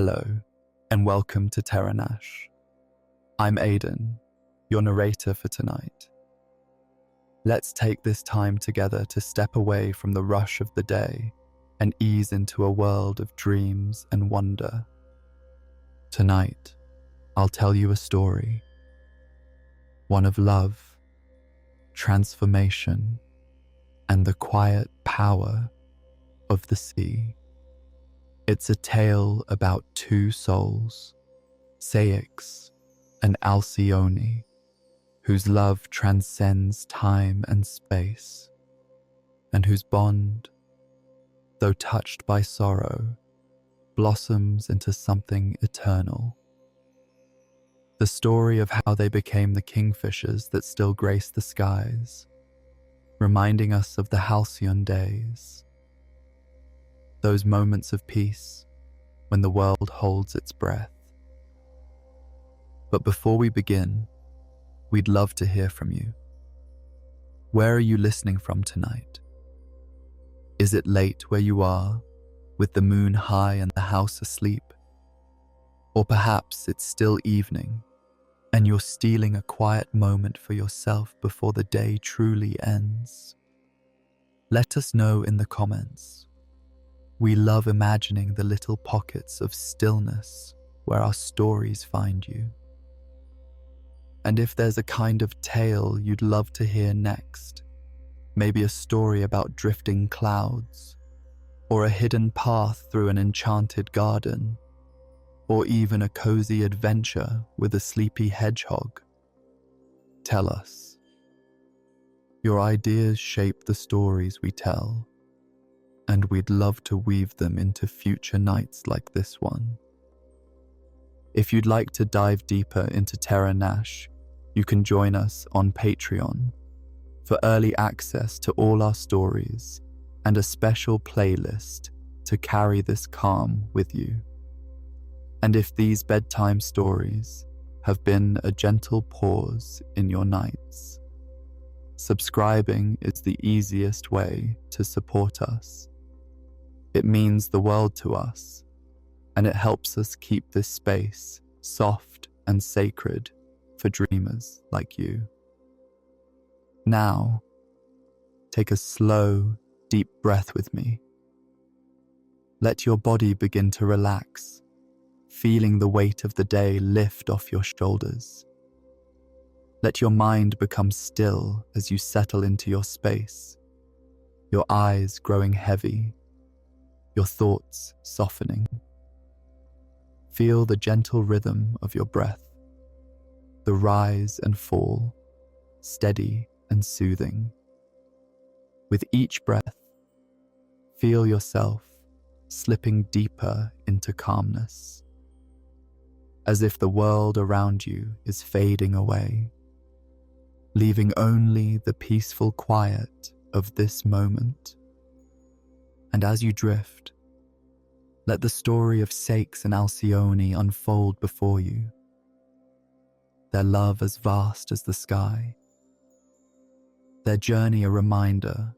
Hello, and welcome to TerraNash. I'm Aiden, your narrator for tonight. Let's take this time together to step away from the rush of the day and ease into a world of dreams and wonder. Tonight, I'll tell you a story, one of love, transformation, and the quiet power of the sea. It's a tale about two souls, Ceyx and Alcyone, whose love transcends time and space, and whose bond, though touched by sorrow, blossoms into something eternal. The story of how they became the kingfishers that still grace the skies, reminding us of the Halcyon days, those moments of peace when the world holds its breath. But before we begin, we'd love to hear from you. Where are you listening from tonight? Is it late where you are, with the moon high and the house asleep? Or perhaps it's still evening, and you're stealing a quiet moment for yourself before the day truly ends? Let us know in the comments. We love imagining the little pockets of stillness where our stories find you. And if there's a kind of tale you'd love to hear next, maybe a story about drifting clouds, or a hidden path through an enchanted garden, or even a cozy adventure with a sleepy hedgehog, tell us. Your ideas shape the stories we tell, and we'd love to weave them into future nights like this one. If you'd like to dive deeper into TerraNash, you can join us on Patreon for early access to all our stories and a special playlist to carry this calm with you. And if these bedtime stories have been a gentle pause in your nights, subscribing is the easiest way to support us. It means the world to us, and it helps us keep this space soft and sacred for dreamers like you. Now, take a slow, deep breath with me. Let your body begin to relax, feeling the weight of the day lift off your shoulders. Let your mind become still as you settle into your space, your eyes growing heavy, your thoughts softening. Feel the gentle rhythm of your breath, the rise and fall, steady and soothing. With each breath, feel yourself slipping deeper into calmness, as if the world around you is fading away, leaving only the peaceful quiet of this moment. And as you drift, let the story of Ceyx and Alcyone unfold before you, their love as vast as the sky, their journey a reminder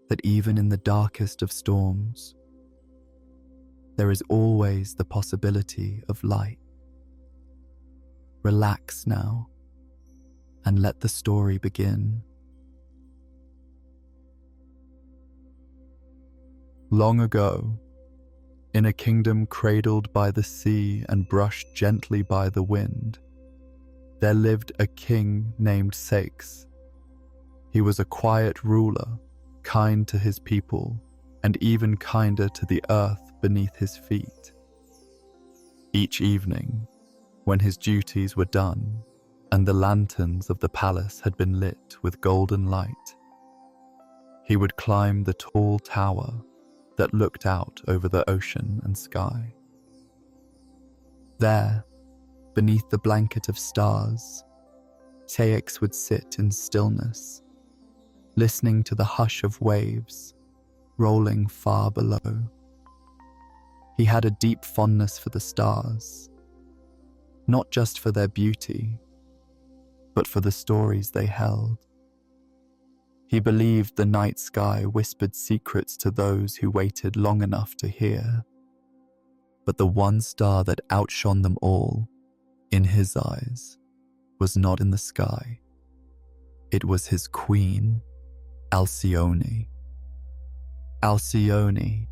that even in the darkest of storms, there is always the possibility of light. Relax now and let the story begin. Long ago, in a kingdom cradled by the sea and brushed gently by the wind, there lived a king named Ceyx. He was a quiet ruler, kind to his people, and even kinder to the earth beneath his feet. Each evening, when his duties were done, and the lanterns of the palace had been lit with golden light, he would climb the tall tower that looked out over the ocean and sky. There, beneath the blanket of stars, Ceyx would sit in stillness, listening to the hush of waves rolling far below. He had a deep fondness for the stars, not just for their beauty, but for the stories they held. He believed the night sky whispered secrets to those who waited long enough to hear. But the one star that outshone them all, in his eyes, was not in the sky. It was his queen, Alcyone. Alcyone,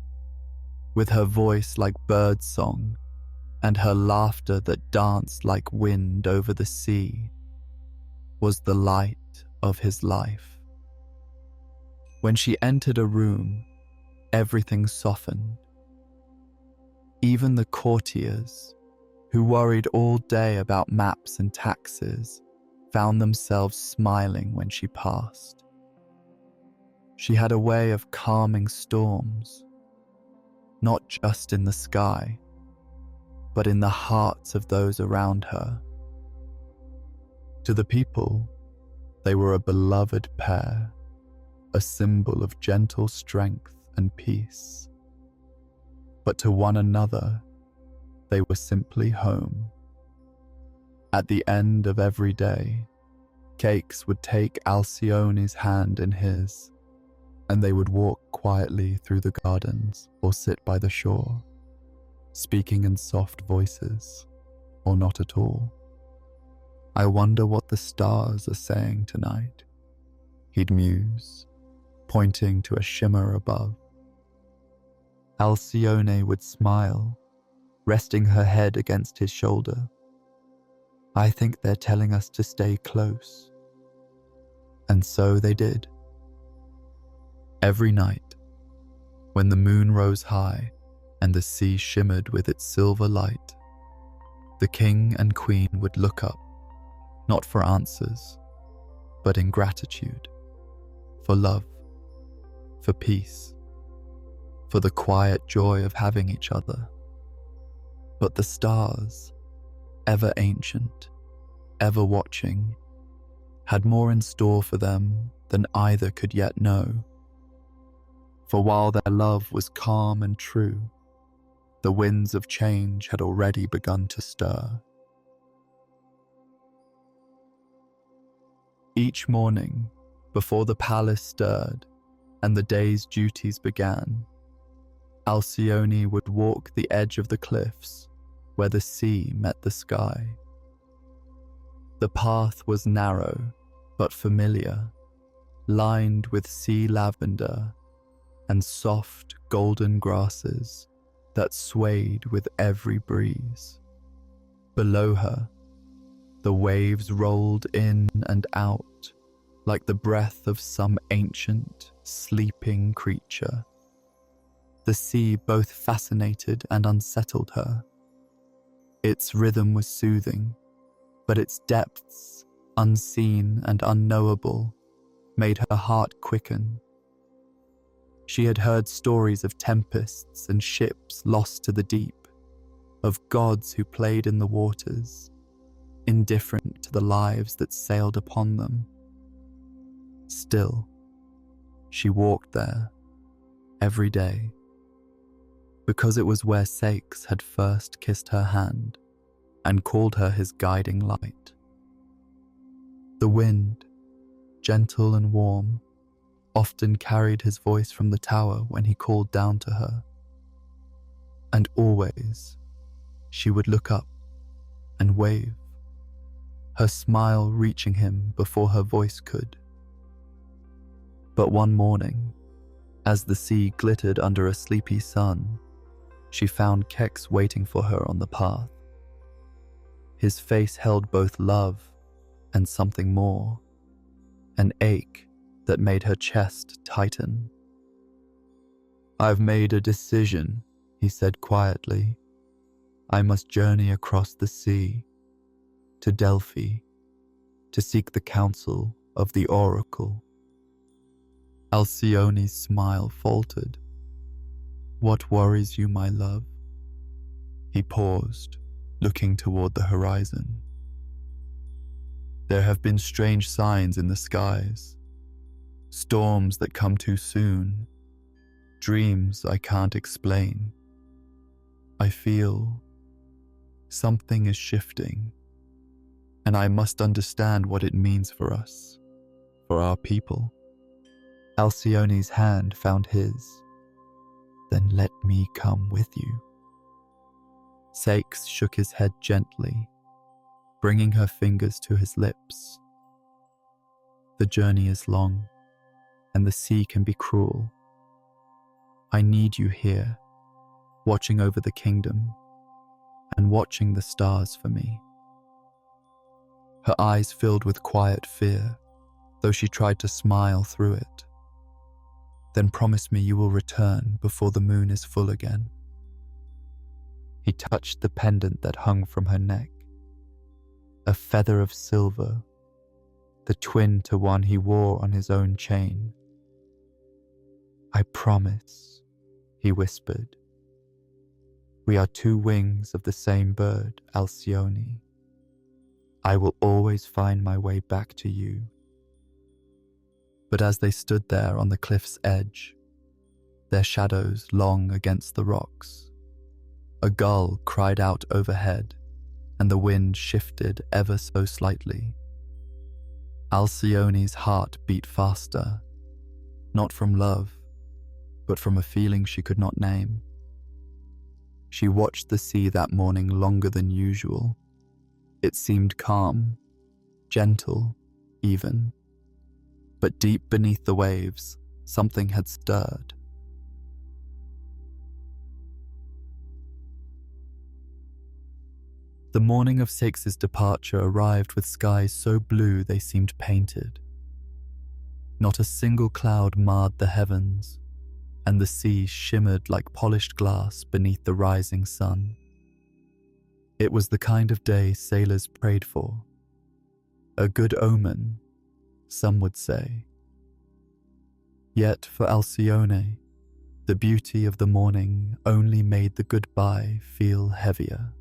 with her voice like birdsong and her laughter that danced like wind over the sea, was the light of his life. When she entered a room, everything softened. Even the courtiers, who worried all day about maps and taxes, found themselves smiling when she passed. She had a way of calming storms, not just in the sky, but in the hearts of those around her. To the people, they were a beloved pair, a symbol of gentle strength and peace. But to one another, they were simply home. At the end of every day, Ceyx would take Alcyone's hand in his, and they would walk quietly through the gardens or sit by the shore, speaking in soft voices, or not at all. "I wonder what the stars are saying tonight," he'd muse, pointing to a shimmer above. Halcyon would smile, resting her head against his shoulder. "I think they're telling us to stay close." And so they did. Every night, when the moon rose high and the sea shimmered with its silver light, the king and queen would look up, not for answers, but in gratitude, for love, for peace, for the quiet joy of having each other. But the stars, ever ancient, ever watching, had more in store for them than either could yet know. For while their love was calm and true, the winds of change had already begun to stir. Each morning, before the palace stirred and the day's duties began, Alcyone would walk the edge of the cliffs where the sea met the sky. The path was narrow but familiar, lined with sea lavender and soft golden grasses that swayed with every breeze. Below her, the waves rolled in and out like the breath of some ancient, sleeping creature. The sea both fascinated and unsettled her. Its rhythm was soothing, but its depths, unseen and unknowable, made her heart quicken. She had heard stories of tempests and ships lost to the deep, of gods who played in the waters, indifferent to the lives that sailed upon them. Still, she walked there, every day, because it was where Ceyx had first kissed her hand and called her his guiding light. The wind, gentle and warm, often carried his voice from the tower when he called down to her. And always, she would look up and wave, her smile reaching him before her voice could. But one morning, as the sea glittered under a sleepy sun, she found Ceyx waiting for her on the path. His face held both love and something more, an ache that made her chest tighten. "I've made a decision," he said quietly. "I must journey across the sea, to Delphi, to seek the counsel of the oracle." Alcyone's smile faltered. "What worries you, my love?" He paused, looking toward the horizon. "There have been strange signs in the skies, storms that come too soon, dreams I can't explain. I feel something is shifting, and I must understand what it means for us, for our people." Alcyone's hand found his. "Then let me come with you." Ceyx shook his head gently, bringing her fingers to his lips. The journey is long, and the sea can be cruel. I need you here, watching over the kingdom, and watching the stars for me. Her eyes filled with quiet fear, though she tried to smile through it. Then promise me you will return before the moon is full again. He touched the pendant that hung from her neck, a feather of silver, the twin to one he wore on his own chain. I promise, he whispered. We are two wings of the same bird, Halcyon. I will always find my way back to you. But as they stood there on the cliff's edge, their shadows long against the rocks, a gull cried out overhead, and the wind shifted ever so slightly. Halcyon's heart beat faster, not from love, but from a feeling she could not name. She watched the sea that morning longer than usual. It seemed calm, gentle, even. But deep beneath the waves, something had stirred. The morning of Ceyx's departure arrived with skies so blue they seemed painted. Not a single cloud marred the heavens, and the sea shimmered like polished glass beneath the rising sun. It was the kind of day sailors prayed for. A good omen, some would say. Yet for Halcyone, the beauty of the morning only made the goodbye feel heavier.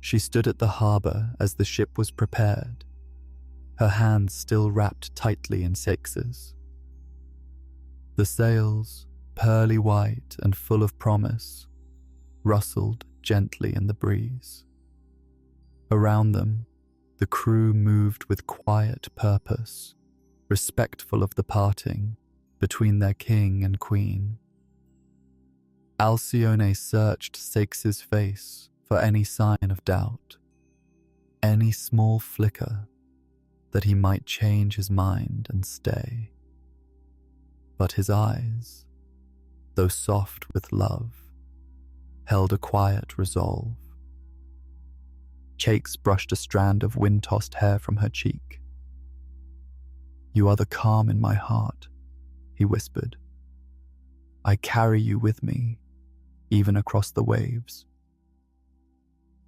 She stood at the harbour as the ship was prepared, her hands still wrapped tightly in Ceyx's. The sails, pearly white and full of promise, rustled gently in the breeze. Around them, the crew moved with quiet purpose, respectful of the parting between their king and queen. Halcyone searched Ceyx's face for any sign of doubt, any small flicker that he might change his mind and stay. But his eyes, though soft with love, held a quiet resolve. Ceyx brushed a strand of wind-tossed hair from her cheek. "You are the calm in my heart," he whispered. "I carry you with me, even across the waves."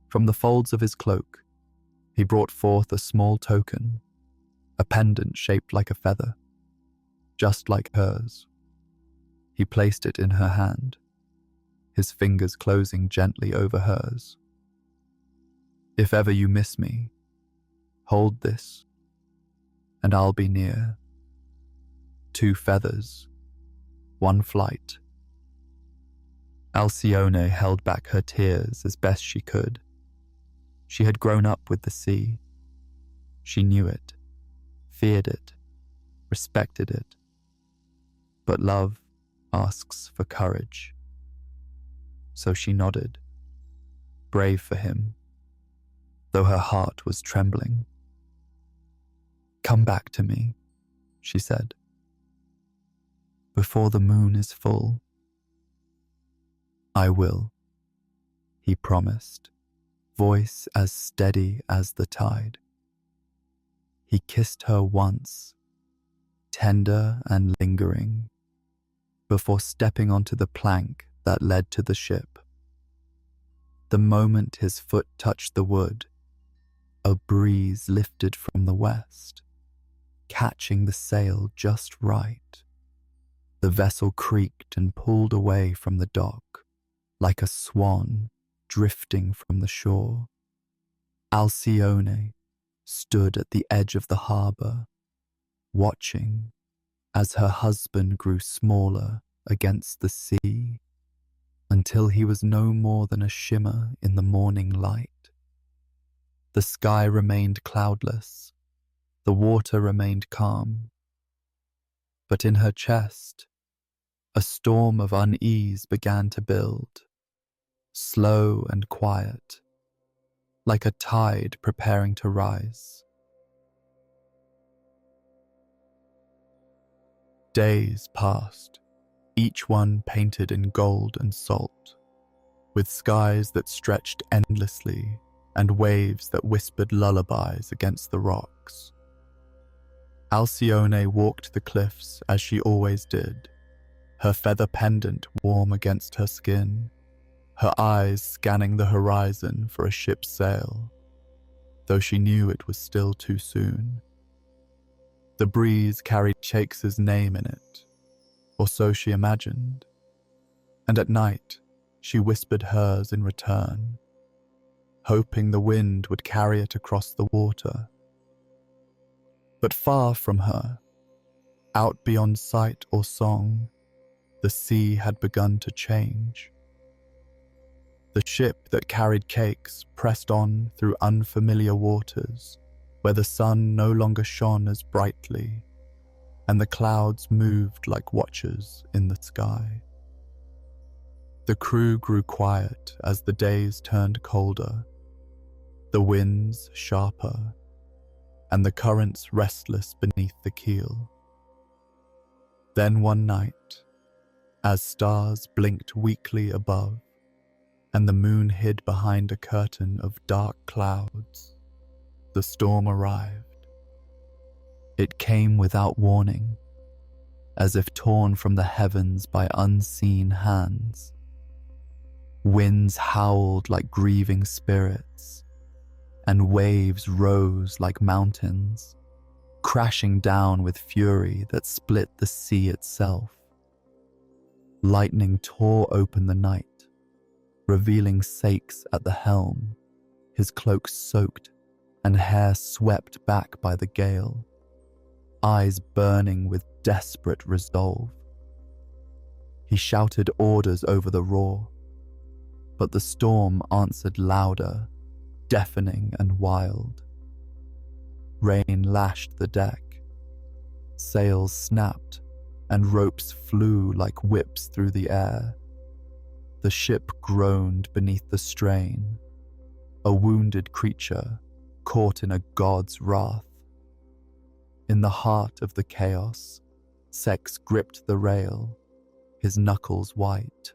From the folds of his cloak, he brought forth a small token, a pendant shaped like a feather, just like hers. He placed it in her hand, his fingers closing gently over hers. "If ever you miss me, hold this, and I'll be near. 2 feathers, 1 flight." Halcyone held back her tears as best she could. She had grown up with the sea. She knew it, feared it, respected it. But love asks for courage. So she nodded, brave for him, though her heart was trembling. "Come back to me," she said, "before the moon is full." "I will," he promised, voice as steady as the tide. He kissed her once, tender and lingering, before stepping onto the plank that led to the ship. The moment his foot touched the wood, a breeze lifted from the west, catching the sail just right. The vessel creaked and pulled away from the dock, like a swan drifting from the shore. Halcyone stood at the edge of the harbour, watching as her husband grew smaller against the sea, until he was no more than a shimmer in the morning light. The sky remained cloudless, the water remained calm, but in her chest, a storm of unease began to build. slow and quiet, like a tide preparing to rise. Days passed, each one painted in gold and salt, with skies that stretched endlessly and waves that whispered lullabies against the rocks. Halcyon walked the cliffs as she always did, her feather pendant warm against her skin, her eyes scanning the horizon for a ship's sail, though she knew it was still too soon. The breeze carried Ceyx's name in it, or so she imagined, and at night she whispered hers in return, hoping the wind would carry it across the water. But far from her, out beyond sight or song, the sea had begun to change. The ship that carried Ceyx pressed on through unfamiliar waters, where the sun no longer shone as brightly, and the clouds moved like watchers in the sky. The crew grew quiet as the days turned colder, the winds sharper, and the currents restless beneath the keel. Then one night, as stars blinked weakly above, and the moon hid behind a curtain of dark clouds, the storm arrived. It came without warning, as if torn from the heavens by unseen hands. Winds howled like grieving spirits, and waves rose like mountains, crashing down with fury that split the sea itself. Lightning tore open the night, revealing Ceyx at the helm, his cloak soaked and hair swept back by the gale, eyes burning with desperate resolve. He shouted orders over the roar, but the storm answered louder, deafening and wild. Rain lashed the deck, sails snapped, and ropes flew like whips through the air. The ship groaned beneath the strain, a wounded creature caught in a god's wrath. In the heart of the chaos, Ceyx gripped the rail, his knuckles white,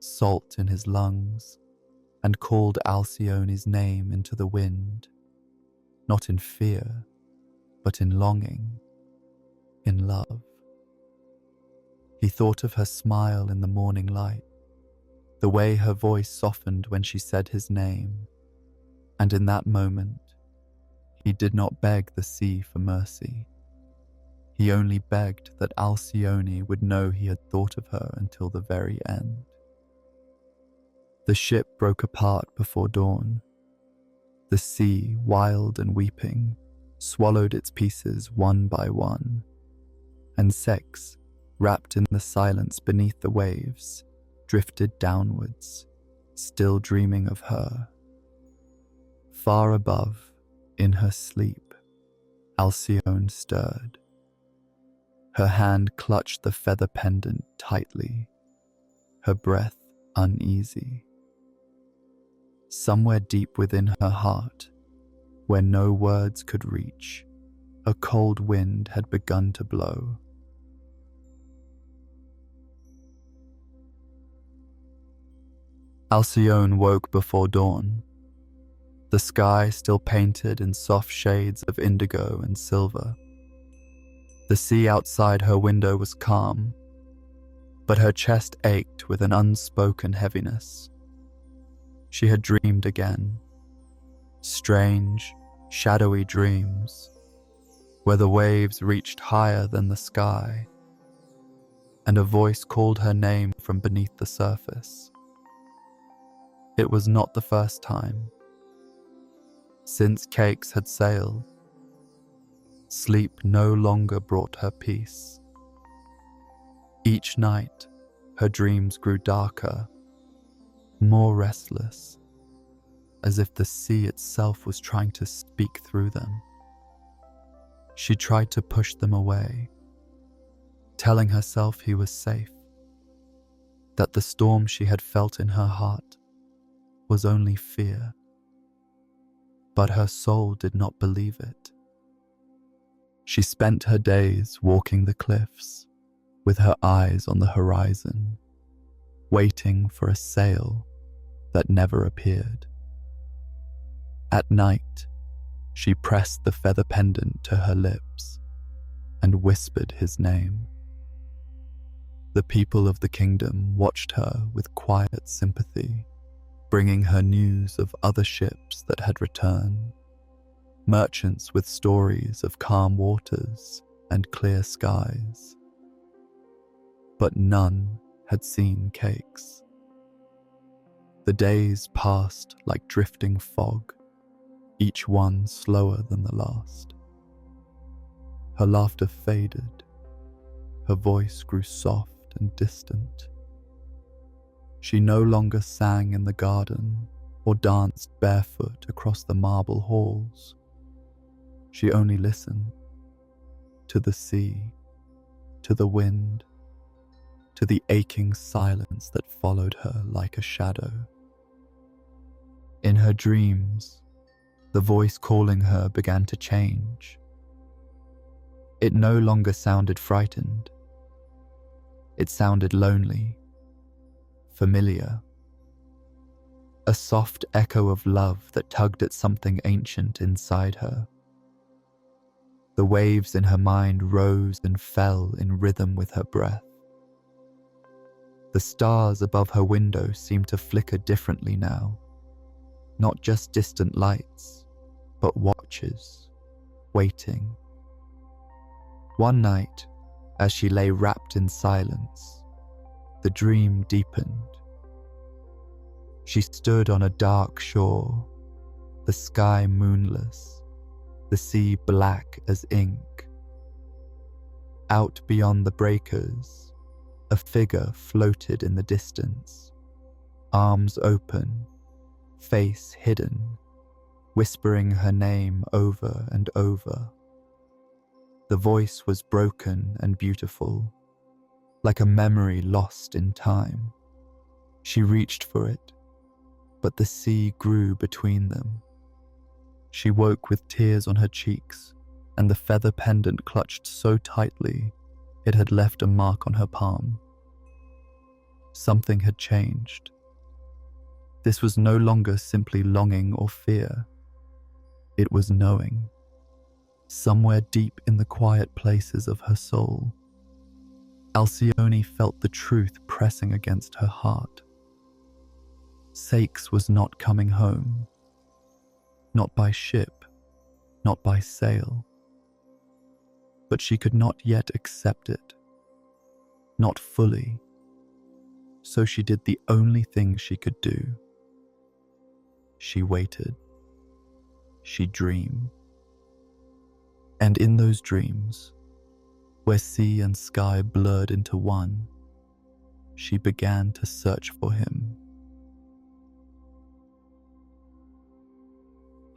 salt in his lungs, and called Alcyone's name into the wind, not in fear, but in longing, in love. He thought of her smile in the morning light, the way her voice softened when she said his name, and in that moment, he did not beg the sea for mercy. He only begged that Halcyon would know he had thought of her until the very end. The ship broke apart before dawn. The sea, wild and weeping, swallowed its pieces one by one, and Ceyx, wrapped in the silence beneath the waves, drifted downwards, still dreaming of her. Far above, in her sleep, Halcyon stirred. Her hand clutched the feather pendant tightly, her breath uneasy. Somewhere deep within her heart, where no words could reach, a cold wind had begun to blow. Halcyon woke before dawn, the sky still painted in soft shades of indigo and silver. The sea outside her window was calm, but her chest ached with an unspoken heaviness. She had dreamed again, strange, shadowy dreams, where the waves reached higher than the sky, and a voice called her name from beneath the surface. It was not the first time. Since Ceyx had sailed, sleep no longer brought her peace. Each night, her dreams grew darker, more restless, as if the sea itself was trying to speak through them. She tried to push them away, telling herself he was safe, that the storm she had felt in her heart was only fear. But her soul did not believe it. She spent her days walking the cliffs, with her eyes on the horizon, waiting for a sail that never appeared. At night, she pressed the feather pendant to her lips and whispered his name. The people of the kingdom watched her with quiet sympathy, bringing her news of other ships that had returned, merchants with stories of calm waters and clear skies. But none had seen Ceyx. The days passed like drifting fog, each one slower than the last. Her laughter faded, her voice grew soft and distant. She no longer sang in the garden or danced barefoot across the marble halls. She only listened to the sea, to the wind, to the aching silence that followed her like a shadow. In her dreams, the voice calling her began to change. It no longer sounded frightened. It sounded lonely, familiar. A soft echo of love that tugged at something ancient inside her. The waves in her mind rose and fell in rhythm with her breath. The stars above her window seemed to flicker differently now. Not just distant lights, but watchers, waiting. One night, as she lay wrapped in silence, the dream deepened. She stood on a dark shore, the sky moonless, the sea black as ink. Out beyond the breakers, a figure floated in the distance, arms open, face hidden, whispering her name over and over. The voice was broken and beautiful, like a memory lost in time. She reached for it, but the sea grew between them. She woke with tears on her cheeks, and the feather pendant clutched so tightly it had left a mark on her palm. Something had changed. This was no longer simply longing or fear. It was knowing. Somewhere deep in the quiet places of her soul, Alcyone felt the truth pressing against her heart. Ceyx was not coming home. Not by ship, not by sail. But she could not yet accept it. Not fully. So she did the only thing she could do. She waited. She dreamed. And in those dreams, where sea and sky blurred into one, she began to search for him.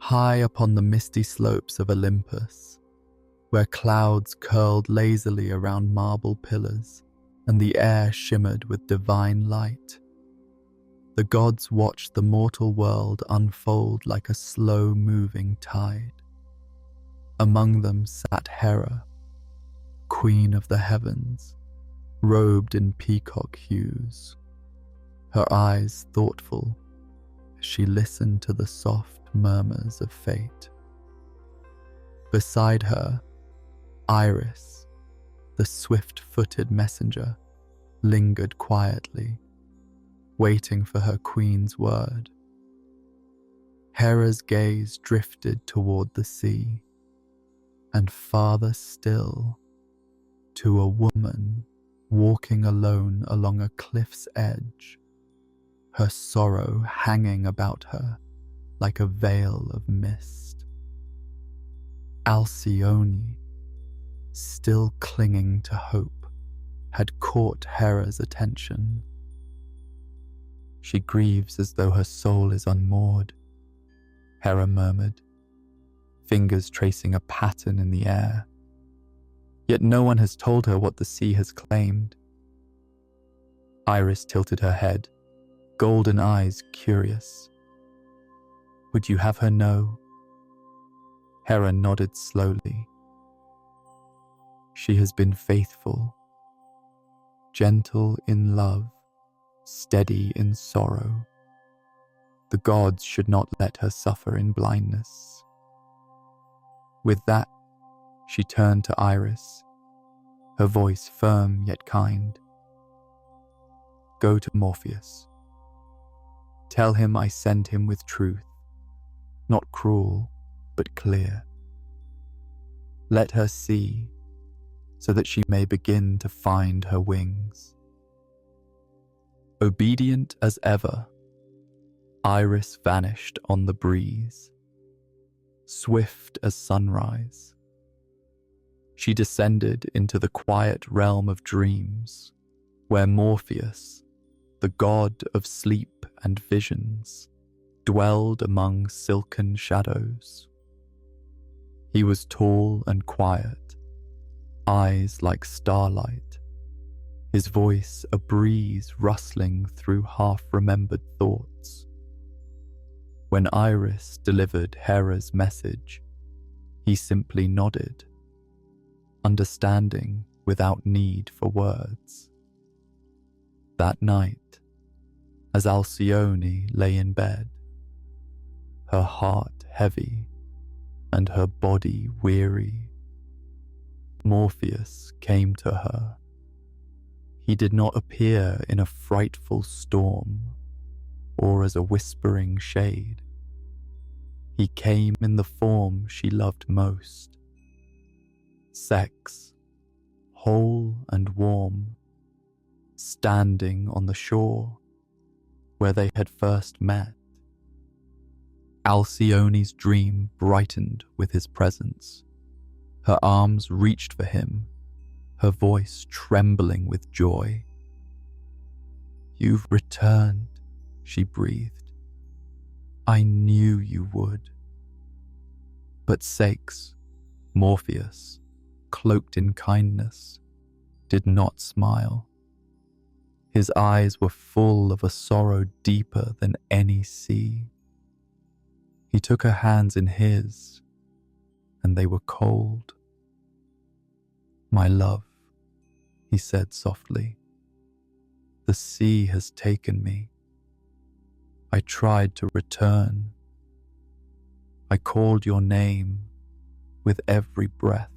High upon the misty slopes of Olympus, where clouds curled lazily around marble pillars and the air shimmered with divine light, the gods watched the mortal world unfold like a slow-moving tide. Among them sat Hera, queen of the heavens, robed in peacock hues, her eyes thoughtful as she listened to the soft murmurs of fate. Beside her, Iris, the swift-footed messenger, lingered quietly, waiting for her queen's word. Hera's gaze drifted toward the sea, and farther still, to a woman walking alone along a cliff's edge, her sorrow hanging about her like a veil of mist. Alcyone, still clinging to hope, had caught Hera's attention. She grieves as though her soul is unmoored, Hera murmured, fingers tracing a pattern in the air. Yet no one has told her what the sea has claimed. Iris tilted her head, golden eyes curious. Would you have her know? Hera nodded slowly. She has been faithful, gentle in love, steady in sorrow. The gods should not let her suffer in blindness. With that, she turned to Iris, her voice firm yet kind. Go to Morpheus. Tell him I send him with truth, not cruel, but clear. Let her see, so that she may begin to find her wings. Obedient as ever, Iris vanished on the breeze, swift as sunrise. She descended into the quiet realm of dreams, where Morpheus, the god of sleep and visions, dwelled among silken shadows. He was tall and quiet, eyes like starlight, his voice a breeze rustling through half-remembered thoughts. When Iris delivered Hera's message, he simply nodded, understanding without need for words. That night, as Halcyon lay in bed, her heart heavy and her body weary, Morpheus came to her. He did not appear in a frightful storm or as a whispering shade. He came in the form she loved most. Ceyx, whole and warm, standing on the shore where they had first met. Halcyon's dream brightened with his presence. Her arms reached for him, her voice trembling with joy. You've returned, she breathed. I knew you would. But Ceyx, Morpheus, cloaked in kindness, did not smile. His eyes were full of a sorrow deeper than any sea. He took her hands in his, and they were cold. My love, he said softly, the sea has taken me. I tried to return. I called your name with every breath,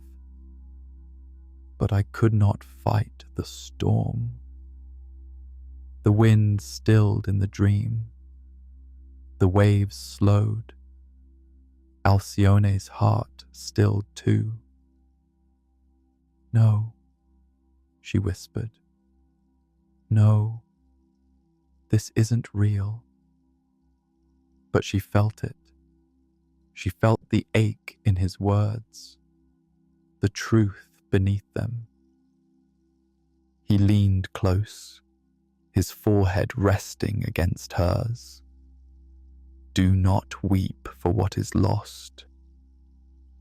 but I could not fight the storm. The wind stilled in the dream. The waves slowed. Halcyon's heart stilled too. No, she whispered. No, this isn't real. But she felt it. She felt the ache in his words, the truth beneath them. He leaned close, his forehead resting against hers. Do not weep for what is lost.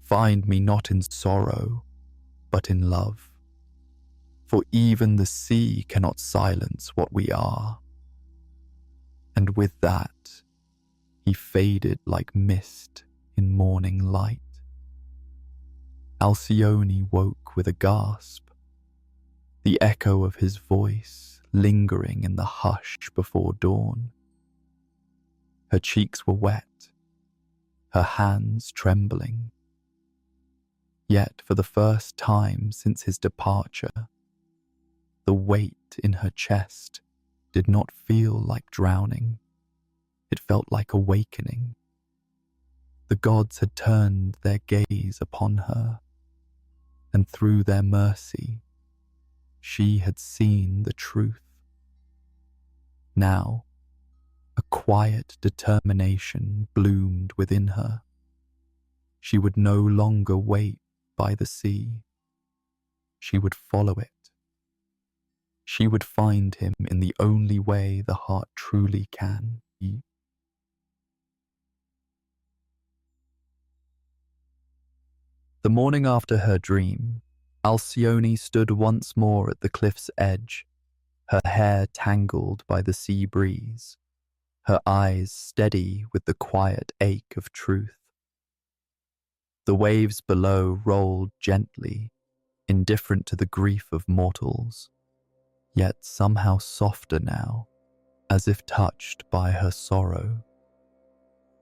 Find me not in sorrow, but in love. For even the sea cannot silence what we are. And with that, he faded like mist in morning light. Halcyon woke with a gasp, the echo of his voice lingering in the hush before dawn. Her cheeks were wet, her hands trembling. Yet for the first time since his departure, the weight in her chest did not feel like drowning. It felt like awakening. The gods had turned their gaze upon her, and through their mercy, she had seen the truth. Now, a quiet determination bloomed within her. She would no longer wait by the sea. She would follow it. She would find him in the only way the heart truly can. The morning after her dream, Halcyon stood once more at the cliff's edge, her hair tangled by the sea breeze, her eyes steady with the quiet ache of truth. The waves below rolled gently, indifferent to the grief of mortals, yet somehow softer now, as if touched by her sorrow.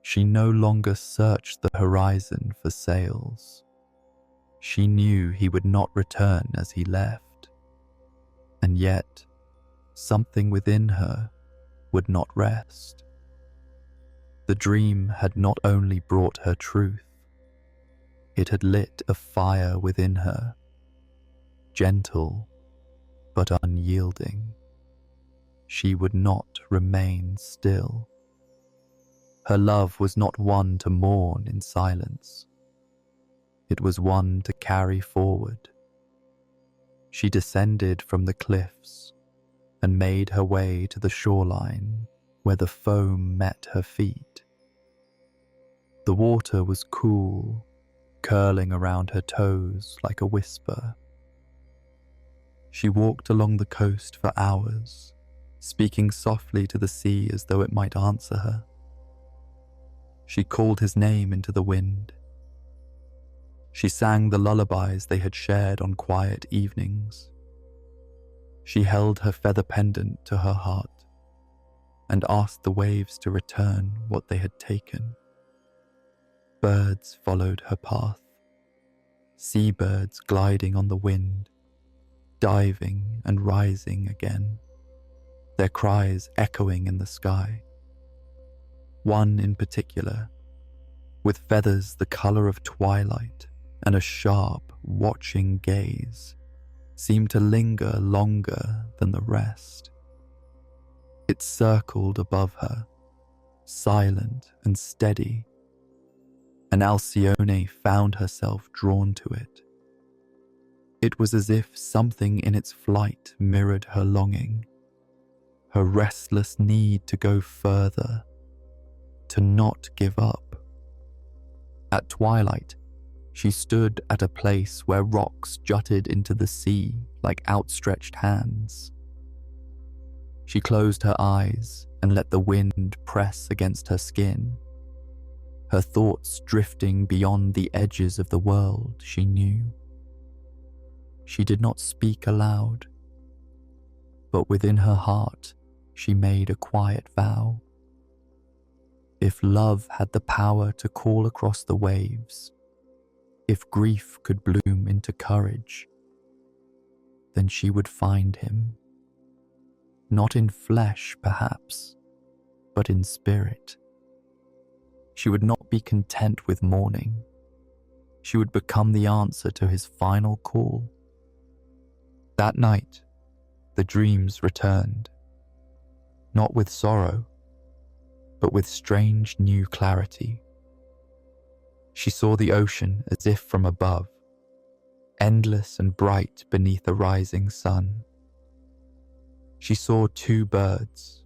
She no longer searched the horizon for sails. She knew he would not return as he left, and yet something within her would not rest. The dream had not only brought her truth, it had lit a fire within her, gentle but unyielding. She would not remain still. Her love was not one to mourn in silence. It was one to carry forward. She descended from the cliffs and made her way to the shoreline where the foam met her feet. The water was cool, curling around her toes like a whisper. She walked along the coast for hours, speaking softly to the sea as though it might answer her. She called his name into the wind. She sang the lullabies they had shared on quiet evenings. She held her feather pendant to her heart and asked the waves to return what they had taken. Birds followed her path, seabirds gliding on the wind, diving and rising again, their cries echoing in the sky. One in particular, with feathers the color of twilight and a sharp, watching gaze, seemed to linger longer than the rest. It circled above her, silent and steady, and Alcyone found herself drawn to it. It was as if something in its flight mirrored her longing, her restless need to go further, to not give up. At twilight, she stood at a place where rocks jutted into the sea like outstretched hands. She closed her eyes and let the wind press against her skin, her thoughts drifting beyond the edges of the world she knew. She did not speak aloud, but within her heart she made a quiet vow. If love had the power to call across the waves, if grief could bloom into courage, then she would find him. Not in flesh, perhaps, but in spirit. She would not be content with mourning. She would become the answer to his final call. That night, the dreams returned, not with sorrow, but with strange new clarity. She saw the ocean as if from above, endless and bright beneath a rising sun. She saw two birds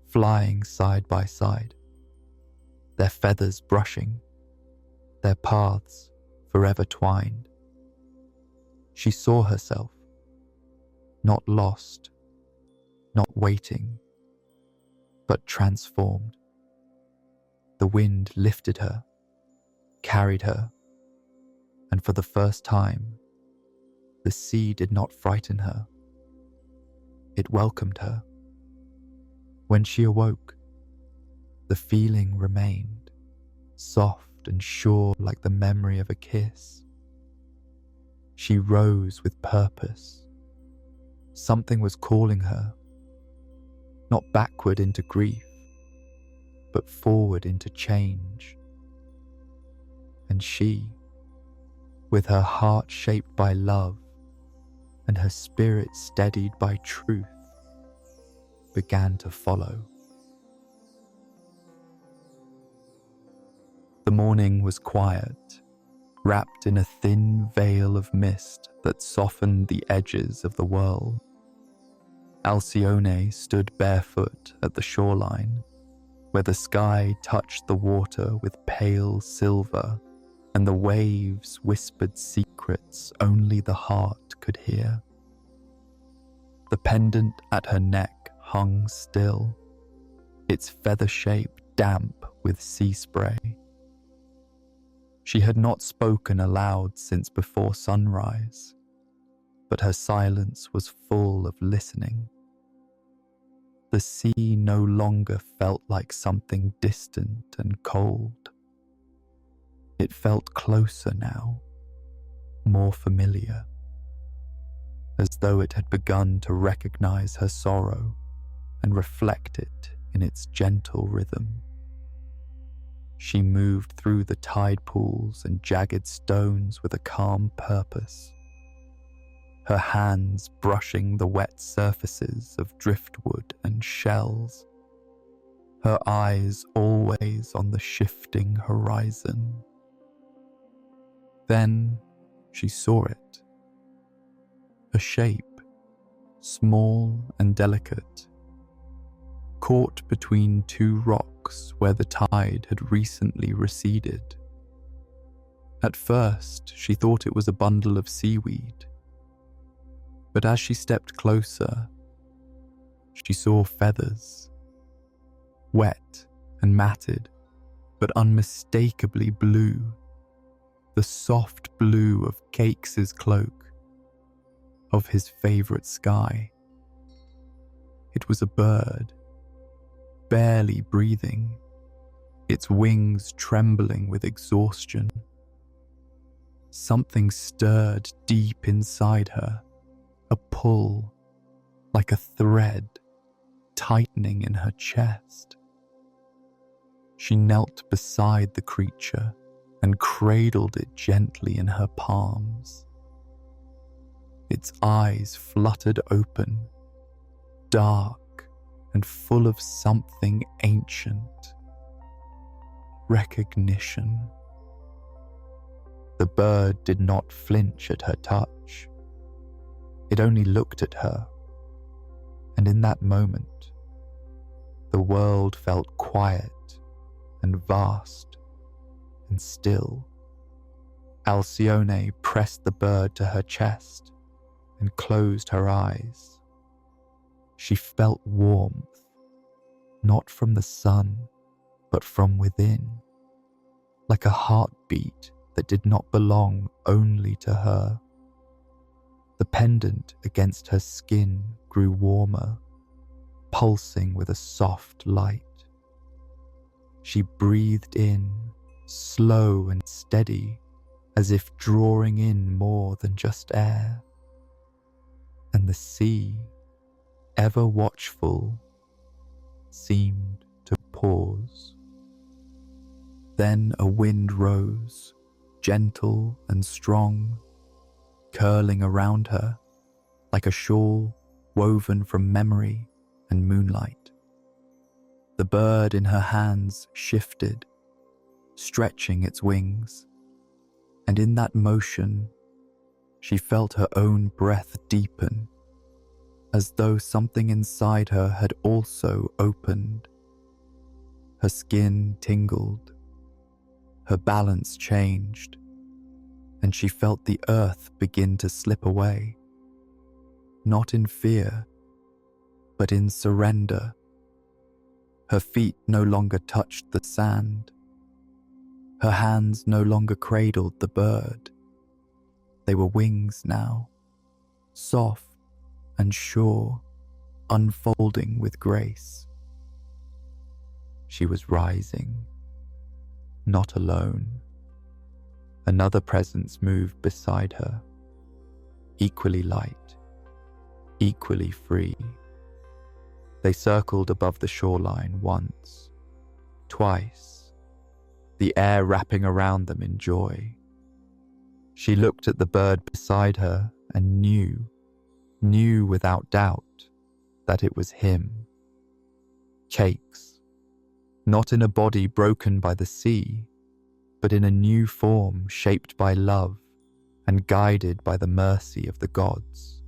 flying side by side, their feathers brushing, their paths forever twined. She saw herself, not lost, not waiting, but transformed. The wind lifted her, carried her, and for the first time, the sea did not frighten her. It welcomed her. When she awoke, the feeling remained, soft and sure like the memory of a kiss. She rose with purpose. Something was calling her, not backward into grief, but forward into change. And she, with her heart shaped by love and her spirit steadied by truth, began to follow. The morning was quiet, wrapped in a thin veil of mist that softened the edges of the world. Halcyon stood barefoot at the shoreline, where the sky touched the water with pale silver and the waves whispered secrets only the heart could hear. The pendant at her neck hung still, its feather shape damp with sea spray. She had not spoken aloud since before sunrise, but her silence was full of listening. The sea no longer felt like something distant and cold. It felt closer now, more familiar, as though it had begun to recognize her sorrow and reflect it in its gentle rhythm. She moved through the tide pools and jagged stones with a calm purpose, her hands brushing the wet surfaces of driftwood and shells, her eyes always on the shifting horizon. Then she saw it. A shape, small and delicate, caught between two rocks where the tide had recently receded. At first, she thought it was a bundle of seaweed, but as she stepped closer, she saw feathers, wet and matted, but unmistakably blue, the soft blue of Ceyx's cloak, of his favorite sky. It was a bird, barely breathing, its wings trembling with exhaustion. Something stirred deep inside her, a pull, like a thread, tightening in her chest. She knelt beside the creature and cradled it gently in her palms. Its eyes fluttered open, dark and full of something ancient. Recognition. The bird did not flinch at her touch. It only looked at her, and in that moment, the world felt quiet and vast and still. Halcyon pressed the bird to her chest and closed her eyes. She felt warmth, not from the sun, but from within, like a heartbeat that did not belong only to her. The pendant against her skin grew warmer, pulsing with a soft light. She breathed in, slow and steady, as if drawing in more than just air. And the sea, ever watchful, seemed to pause. Then a wind rose, gentle and strong, curling around her like a shawl woven from memory and moonlight. The bird in her hands shifted, stretching its wings, and in that motion, she felt her own breath deepen, as though something inside her had also opened. Her skin tingled, her balance changed, and she felt the earth begin to slip away, not in fear, but in surrender. Her feet no longer touched the sand. Her hands no longer cradled the bird. They were wings now, soft and sure, unfolding with grace. She was rising, not alone. Another presence moved beside her, equally light, equally free. They circled above the shoreline once, twice, the air wrapping around them in joy. She looked at the bird beside her and knew without doubt that it was him. Ceyx, not in a body broken by the sea, but in a new form shaped by love and guided by the mercy of the gods.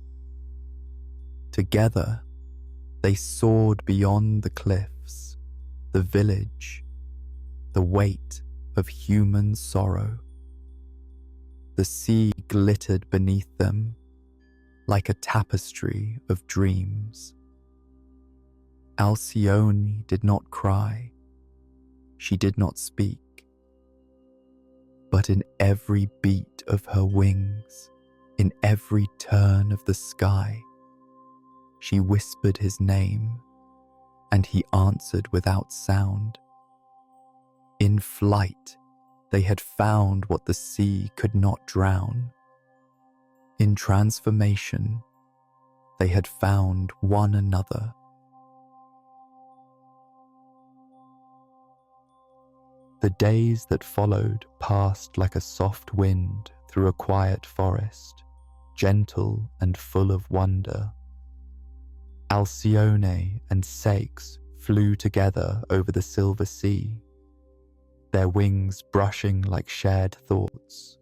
Together, they soared beyond the cliffs, the village, the weight of human sorrow. The sea glittered beneath them like a tapestry of dreams. Halcyon did not cry, she did not speak, but in every beat of her wings, in every turn of the sky, she whispered his name, and he answered without sound. In flight, they had found what the sea could not drown. In transformation, they had found one another. The days that followed passed like a soft wind through a quiet forest, gentle and full of wonder. Halcyon and Ceyx flew together over the silver sea, their wings brushing like shared thoughts,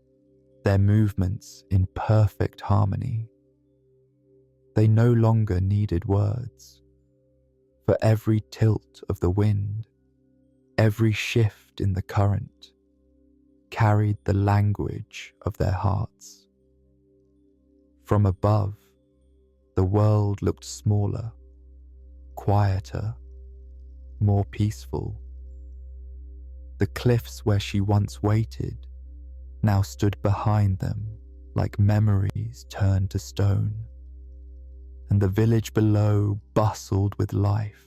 their movements in perfect harmony. They no longer needed words. For every tilt of the wind, every shift in the current, carried the language of their hearts. From above, the world looked smaller, quieter, more peaceful. The cliffs where she once waited now stood behind them like memories turned to stone, and the village below bustled with life,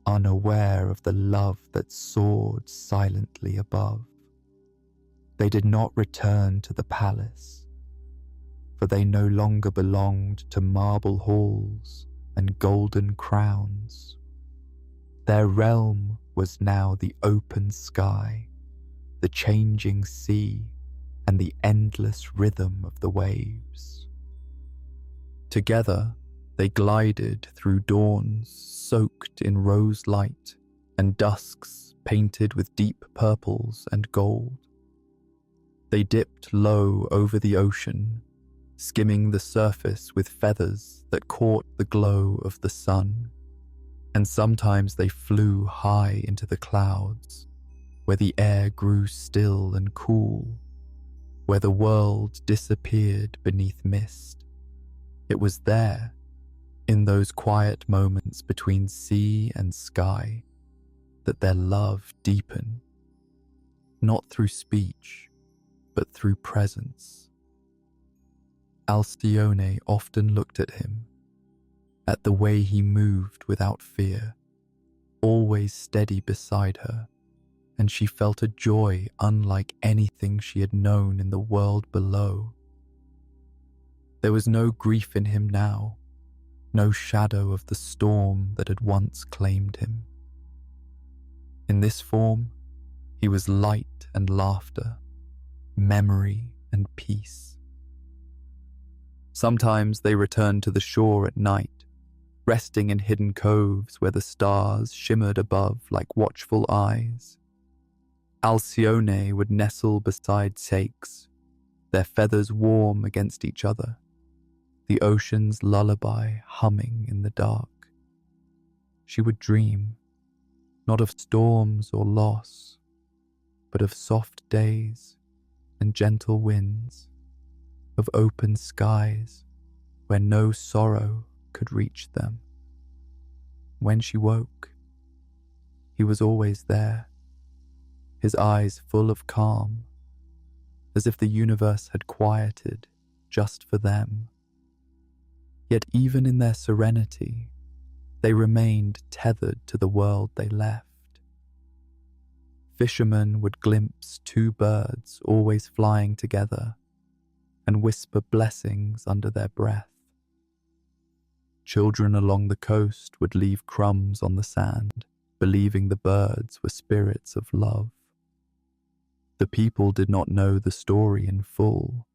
unaware of the love that soared silently above. They did not return to the palace, for they no longer belonged to marble halls and golden crowns. Their realm was now the open sky, the changing sea, and the endless rhythm of the waves. Together, they glided through dawns soaked in rose light and dusks painted with deep purples and gold. They dipped low over the ocean, skimming the surface with feathers that caught the glow of the sun, and sometimes they flew high into the clouds, where the air grew still and cool, where the world disappeared beneath mist. It was there, in those quiet moments between sea and sky, that their love deepened, not through speech, but through presence. Halcyon often looked at him, at the way he moved without fear, always steady beside her, and she felt a joy unlike anything she had known in the world below. There was no grief in him now, no shadow of the storm that had once claimed him. In this form, he was light and laughter, memory and peace. Sometimes they returned to the shore at night, resting in hidden coves where the stars shimmered above like watchful eyes. Halcyon would nestle beside Ceyx, their feathers warm against each other, the ocean's lullaby humming in the dark. She would dream, not of storms or loss, but of soft days and gentle winds, of open skies where no sorrow could reach them. When she woke, he was always there, his eyes full of calm, as if the universe had quieted just for them. Yet even in their serenity, they remained tethered to the world they left. Fishermen would glimpse two birds always flying together and whisper blessings under their breath. Children along the coast would leave crumbs on the sand, believing the birds were spirits of love. The people did not know the story in full,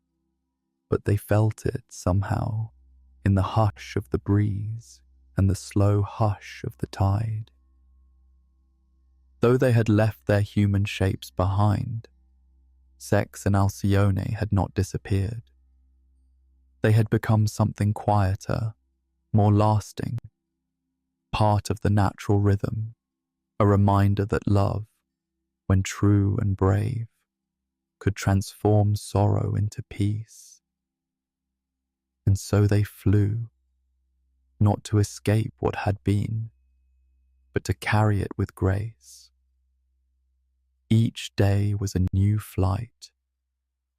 but they felt it somehow in the hush of the breeze and the slow hush of the tide. Though they had left their human shapes behind, Ceyx and Alcyone had not disappeared. They had become something quieter, more lasting, part of the natural rhythm, a reminder that love, when true and brave, could transform sorrow into peace. And so they flew, not to escape what had been, but to carry it with grace. Each day was a new flight,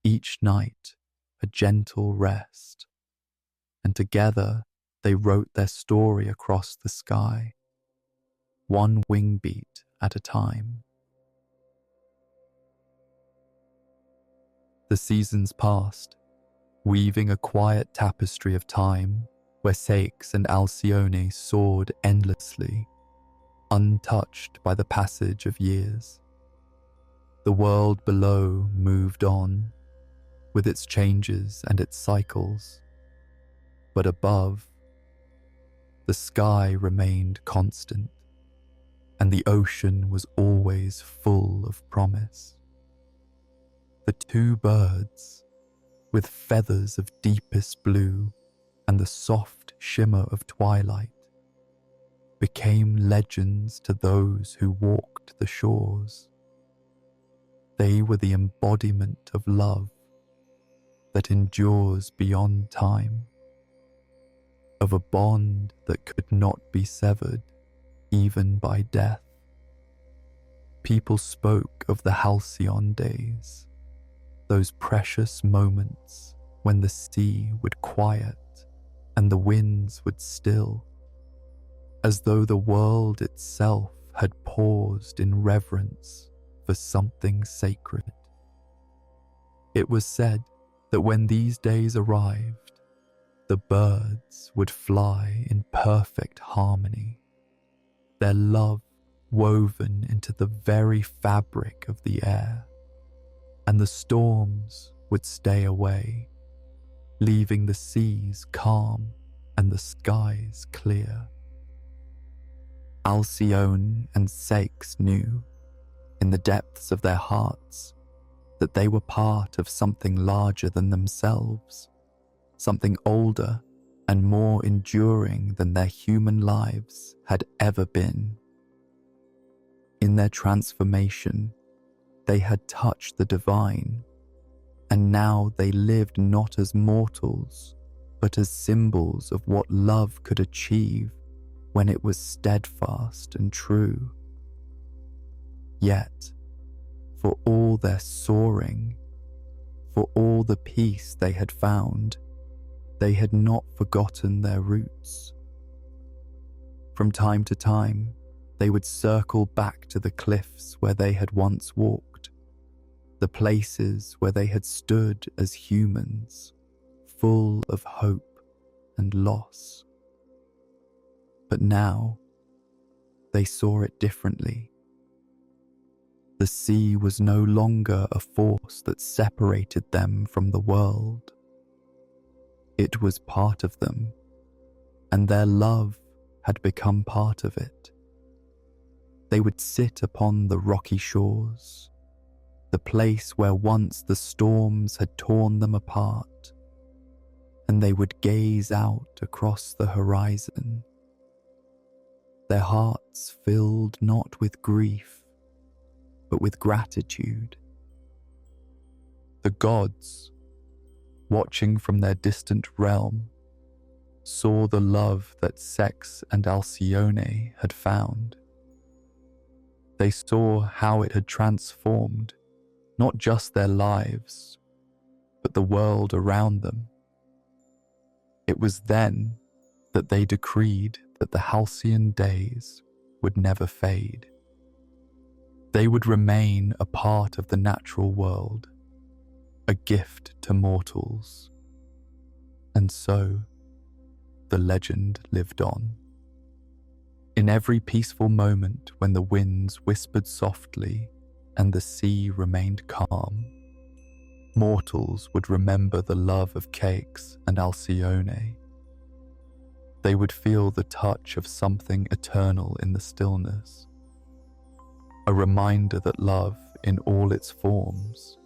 each night a gentle rest, and together they wrote their story across the sky, one wing beat at a time. The seasons passed, weaving a quiet tapestry of time where Ceyx and Alcyone soared endlessly, untouched by the passage of years. The world below moved on, with its changes and its cycles, but above, the sky remained constant, and the ocean was always full of promise. The two birds, with feathers of deepest blue and the soft shimmer of twilight, became legends to those who walked the shores. They were the embodiment of love that endures beyond time, of a bond that could not be severed even by death. People spoke of the Halcyon days, those precious moments when the sea would quiet and the winds would still, as though the world itself had paused in reverence for something sacred. It was said that when these days arrived, the birds would fly in perfect harmony, their love woven into the very fabric of the air, and the storms would stay away, leaving the seas calm and the skies clear. Halcyon and Ceyx knew, in the depths of their hearts, that they were part of something larger than themselves, something older and more enduring than their human lives had ever been. In their transformation, they had touched the divine, and now they lived not as mortals, but as symbols of what love could achieve when it was steadfast and true. Yet, for all their soaring, for all the peace they had found, they had not forgotten their roots. From time to time, they would circle back to the cliffs where they had once walked, the places where they had stood as humans, full of hope and loss. But now, they saw it differently. The sea was no longer a force that separated them from the world. It was part of them, and their love had become part of it. They would sit upon the rocky shores, the place where once the storms had torn them apart, and they would gaze out across the horizon, their hearts filled not with grief, but with gratitude. The gods, watching from their distant realm, saw the love that Ceyx and Alcyone had found. They saw how it had transformed not just their lives, but the world around them. It was then that they decreed that the Halcyon days would never fade. They would remain a part of the natural world, a gift to mortals. And so, the legend lived on. In every peaceful moment when the winds whispered softly and the sea remained calm, mortals would remember the love of Ceyx and Alcyone. They would feel the touch of something eternal in the stillness, a reminder that love in all its forms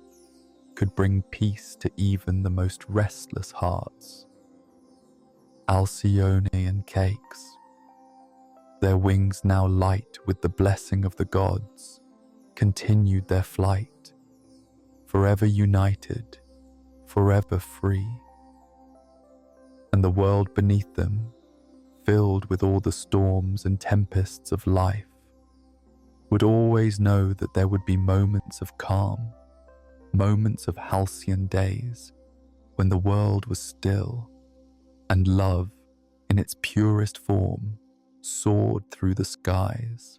could bring peace to even the most restless hearts. Halcyon and Ceyx, their wings now light with the blessing of the gods, continued their flight, forever united, forever free. And the world beneath them filled with all the storms and tempests of life, would always know that there would be moments of calm, moments of halcyon days when the world was still and love in its purest form soared through the skies.